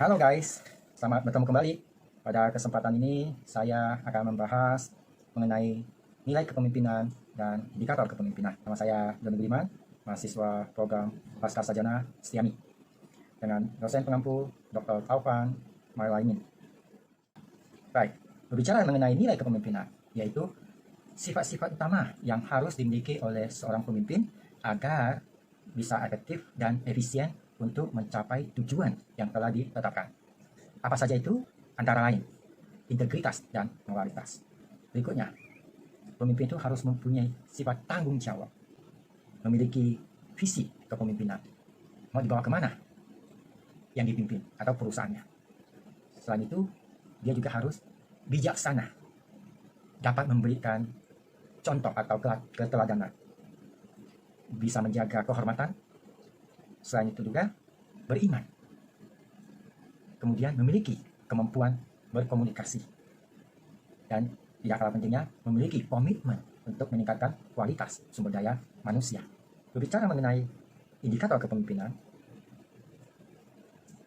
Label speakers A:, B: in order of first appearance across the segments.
A: Halo guys, selamat bertemu kembali. Pada kesempatan ini saya akan membahas mengenai nilai kepemimpinan dan indikator kepemimpinan. Nama saya Doni Budiman, mahasiswa program Pascasarjana Setiami, dengan dosen pengampu Dr. Taufan Marlaimin. Baik, berbicara mengenai nilai kepemimpinan, yaitu sifat-sifat utama yang harus dimiliki oleh seorang pemimpin agar bisa efektif dan efisien untuk mencapai tujuan yang telah ditetapkan. Apa saja itu? Antara lain, integritas dan moralitas. Berikutnya, pemimpin itu harus mempunyai sifat tanggung jawab, memiliki visi kepemimpinan. Mau dibawa kemana yang dipimpin atau perusahaannya. Selain itu, dia juga harus bijaksana, dapat memberikan contoh atau keteladanan, bisa menjaga kehormatan. Selain itu juga beriman, kemudian memiliki kemampuan berkomunikasi, dan tidak kalah pentingnya memiliki komitmen untuk meningkatkan kualitas sumber daya manusia. Berbicara mengenai indikator kepemimpinan,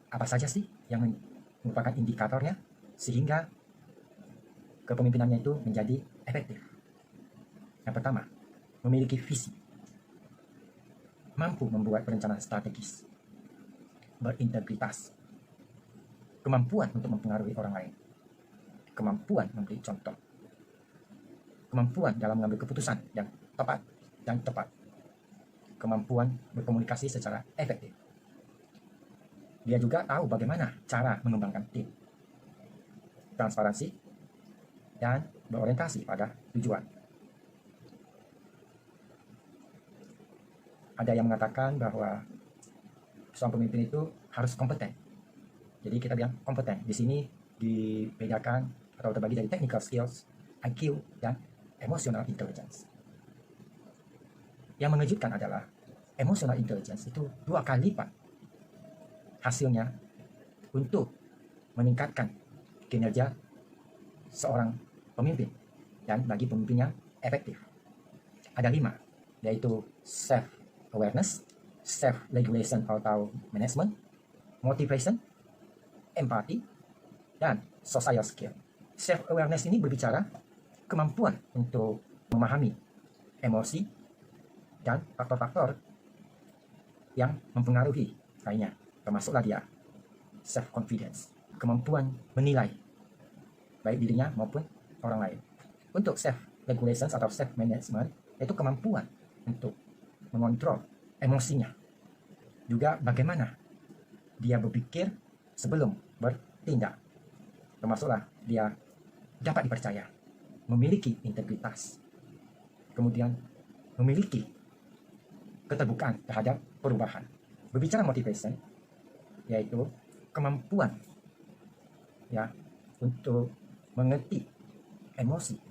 A: apa saja sih yang merupakan indikatornya sehingga kepemimpinannya itu menjadi efektif? Yang pertama, memiliki visi, mampu membuat perencanaan strategis, berintegritas, kemampuan untuk mempengaruhi orang lain, kemampuan memberi contoh, kemampuan dalam mengambil keputusan yang tepat dan tepat, kemampuan berkomunikasi secara efektif. Dia juga tahu bagaimana cara mengembangkan tim, transparansi, dan berorientasi pada tujuan. Ada yang mengatakan bahwa seorang pemimpin itu harus kompeten. Jadi kita bilang kompeten. Di sini dibedakan atau terbagi dari technical skills, IQ, dan emotional intelligence. Yang mengejutkan adalah emotional intelligence itu 2 kali lipat hasilnya untuk meningkatkan kinerja seorang pemimpin dan bagi pemimpin yang efektif. Ada 5, yaitu self-awareness, self-regulation atau management, motivation, empati, dan social skill. Self-awareness ini berbicara kemampuan untuk memahami emosi dan faktor-faktor yang mempengaruhi lainnya, termasuklah dia self-confidence, kemampuan menilai baik dirinya maupun orang lain. Untuk self-regulation atau self-management, itu kemampuan untuk mengontrol emosinya, juga bagaimana dia berpikir sebelum bertindak, termasuklah dia dapat dipercaya, memiliki integritas, kemudian memiliki keterbukaan terhadap perubahan. Berbicara motivation, yaitu kemampuan ya untuk mengerti emosi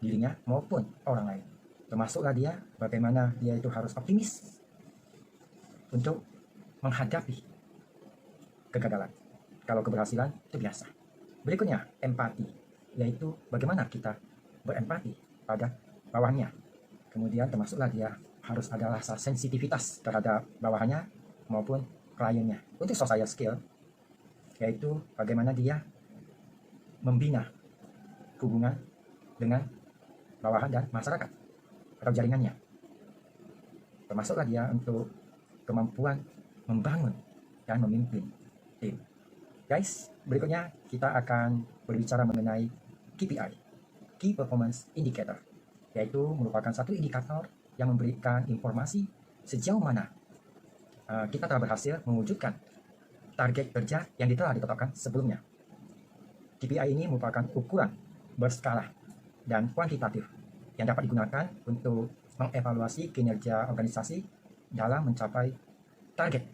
A: dirinya maupun orang lain, termasuklah dia bagaimana dia itu harus optimis untuk menghadapi kegagalan. Kalau keberhasilan itu biasa. Berikutnya, empati, yaitu bagaimana kita berempati pada bawahnya. Kemudian termasuklah dia harus ada rasa sensitivitas terhadap bawahannya maupun kliennya. Untuk social skill, yaitu bagaimana dia membina hubungan dengan bawahan dan masyarakat atau jaringannya. Termasuklah dia untuk kemampuan membangun dan memimpin tim. Guys, berikutnya kita akan berbicara mengenai KPI, Key Performance Indicator, yaitu merupakan satu indikator yang memberikan informasi sejauh mana kita telah berhasil mewujudkan target kerja yang telah ditetapkan sebelumnya. KPI ini merupakan ukuran berskala dan kuantitatif yang dapat digunakan untuk mengevaluasi kinerja organisasi dalam mencapai target.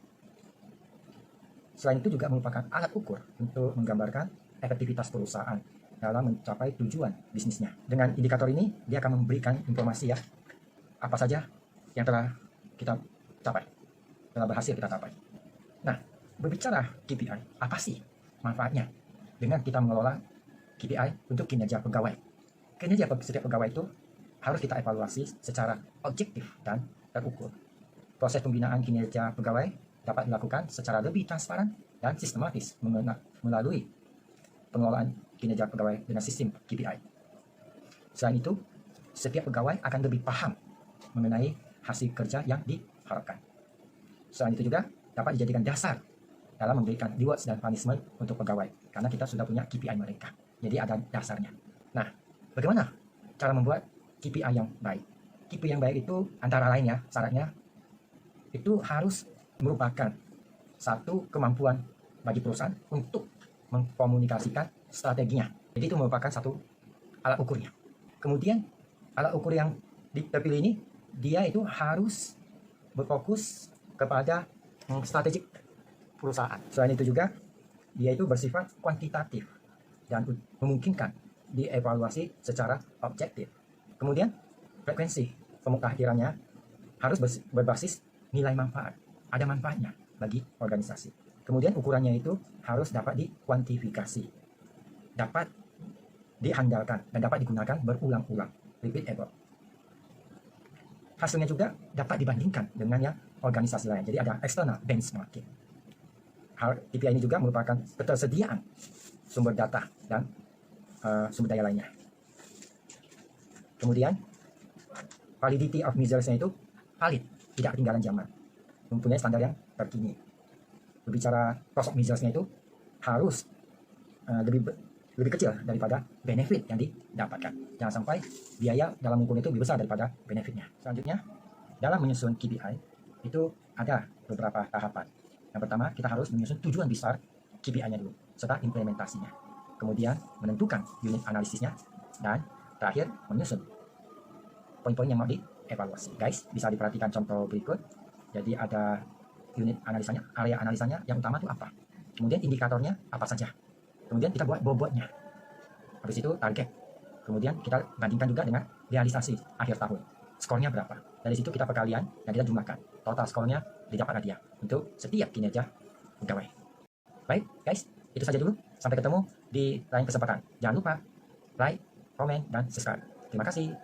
A: Selain itu juga merupakan alat ukur untuk menggambarkan efektivitas perusahaan dalam mencapai tujuan bisnisnya. Dengan indikator ini, dia akan memberikan informasi ya, apa saja yang telah kita capai, telah berhasil kita capai. Nah, berbicara KPI, apa sih manfaatnya dengan kita mengelola KPI untuk kinerja pegawai? Kinerja setiap pegawai itu harus kita evaluasi secara objektif dan terukur. Proses pembinaan kinerja pegawai dapat dilakukan secara lebih transparan dan sistematis melalui pengelolaan kinerja pegawai dengan sistem KPI. Selain itu, setiap pegawai akan lebih paham mengenai hasil kerja yang diharapkan. Selain itu juga dapat dijadikan dasar dalam memberikan rewards dan punishment untuk pegawai, karena kita sudah punya KPI mereka. Jadi ada dasarnya. Nah, bagaimana cara membuat KPI yang baik? KPI yang baik itu antara lain ya, syaratnya itu harus merupakan satu kemampuan bagi perusahaan untuk mengkomunikasikan strateginya. Jadi itu merupakan satu alat ukurnya. Kemudian alat ukur yang terpilih ini, dia itu harus berfokus kepada strategik perusahaan. Selain itu juga, dia itu bersifat kuantitatif dan memungkinkan dievaluasi secara objektif. Kemudian, frekuensi pemuktahirannya harus berbasis nilai manfaat. Ada manfaatnya bagi organisasi. Kemudian ukurannya itu harus dapat dikuantifikasi, dapat diandalkan, dan dapat digunakan berulang-ulang, repeatable. Hasilnya juga dapat dibandingkan dengan yang organisasi lain. Jadi ada external benchmarking. Hal KPI ini juga merupakan ketersediaan sumber data dan sumber daya lainnya. Kemudian validity of measures-nya itu valid, tidak ketinggalan zaman, mempunyai standar yang terkini. Berbicara cost of measures-nya itu harus lebih kecil daripada benefit yang didapatkan. Jangan sampai biaya dalam mengukur itu lebih besar daripada benefitnya. Selanjutnya, dalam menyusun KPI itu ada beberapa tahapan. Yang pertama, kita harus menyusun tujuan besar KPI-nya dulu, serta implementasinya. Kemudian menentukan unit analisisnya, dan terakhir menyusun poin-poin yang mau dievaluasi. Guys, bisa diperhatikan contoh berikut. Jadi ada unit analisanya, area analisanya yang utama itu apa. Kemudian indikatornya apa saja. Kemudian kita buat bobotnya. Habis itu target. Kemudian kita bandingkan juga dengan realisasi akhir tahun. Skornya berapa. Dari situ kita perkalian dan kita jumlahkan. Total skornya didapat hadiah untuk setiap kinerja pegawai. Baik guys, itu saja dulu. Sampai ketemu di lain kesempatan. Jangan lupa like, komen, dan subscribe. Terima kasih.